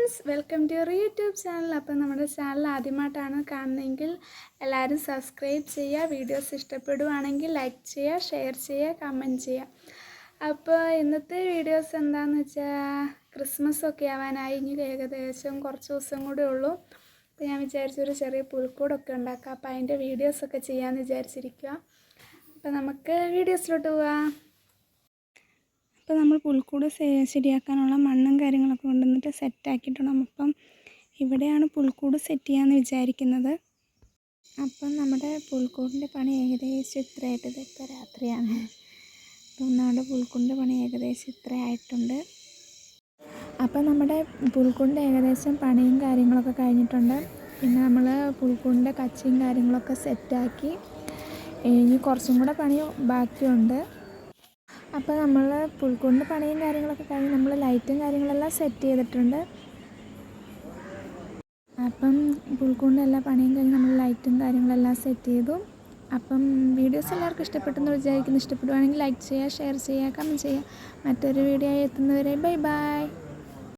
Friends, welcome to your YouTube channel. അപ്പോൾ നമ്മുടെ channel ആദ്യമായിട്ടാണ് കാണുന്നതെങ്കിൽ എല്ലാവരും സബ്സ്ക്രൈബ് ചെയ്യുക. വീഡിയോസ് ഇഷ്ടപ്പെടുവാണെങ്കിൽ ലൈക്ക് ചെയ്യുക, ഷെയർ ചെയ്യുക, കമൻറ്റ് ചെയ്യുക. അപ്പോൾ ഇന്നത്തെ വീഡിയോസ് എന്താണെന്ന് വെച്ചാൽ ക്രിസ്മസ് ഒക്കെ ആവാനായി. ഇനി ഏകദേശം കുറച്ച് ദിവസം കൂടെ ഉള്ളൂ. അപ്പോൾ ഞാൻ വിചാരിച്ചൊരു ചെറിയ പുൽക്കൂടൊക്കെ ഉണ്ടാക്കാം. അപ്പോൾ അതിൻ്റെ വീഡിയോസൊക്കെ ചെയ്യാമെന്ന് വിചാരിച്ചിരിക്കുക. അപ്പോൾ നമുക്ക് വീഡിയോസിലോട്ട് പോവാം. അപ്പോൾ നമ്മൾ പുൽക്കൂട് ശരിയാക്കാനുള്ള മണ്ണും കാര്യങ്ങളൊക്കെ കൊണ്ടുവന്നിട്ട് സെറ്റാക്കിയിട്ടുണ്ട്. അപ്പം ഇവിടെയാണ് പുൽക്കൂട് സെറ്റ് ചെയ്യാമെന്ന് വിചാരിക്കുന്നത്. അപ്പം നമ്മുടെ പുൽക്കൂടിൻ്റെ പണി ഏകദേശം ഇത്രയായിട്ട്, ഇതിപ്പോൾ രാത്രിയാണ്. അപ്പം നമ്മുടെ പുൽക്കൂടിൻ്റെ പണി ഏകദേശം ഇത്രയായിട്ടുണ്ട്. അപ്പം നമ്മുടെ പുൽക്കൂടിൻ്റെ ഏകദേശം പണിയും കാര്യങ്ങളൊക്കെ കഴിഞ്ഞിട്ടുണ്ട്. പിന്നെ നമ്മൾ പുൽക്കൂടിൻ്റെ കച്ചിയും കാര്യങ്ങളൊക്കെ സെറ്റാക്കി. ഇനി കുറച്ചും കൂടെ പണി ബാക്കിയുണ്ട്. അപ്പോൾ നമ്മൾ പുൽക്കൂടിൻ്റെ പണിയും കാര്യങ്ങളൊക്കെ കഴിഞ്ഞ് നമ്മൾ ലൈറ്റും കാര്യങ്ങളെല്ലാം സെറ്റ് ചെയ്തിട്ടുണ്ട്. അപ്പം പുൽക്കൂടിൻ്റെ എല്ലാ പണിയും കഴിഞ്ഞ് നമ്മൾ ലൈറ്റും കാര്യങ്ങളെല്ലാം സെറ്റ് ചെയ്തു. അപ്പം വീഡിയോസ് എല്ലാവർക്കും ഇഷ്ടപ്പെട്ടെന്ന് വിചാരിക്കുന്നു. ഇഷ്ടപ്പെടുവാണെങ്കിൽ ലൈക്ക് ചെയ്യുക, ഷെയർ ചെയ്യുക, കമൻറ്റ് ചെയ്യുക. മറ്റൊരു വീഡിയോ ആയി എത്തുന്നവരെ ബൈ ബൈ.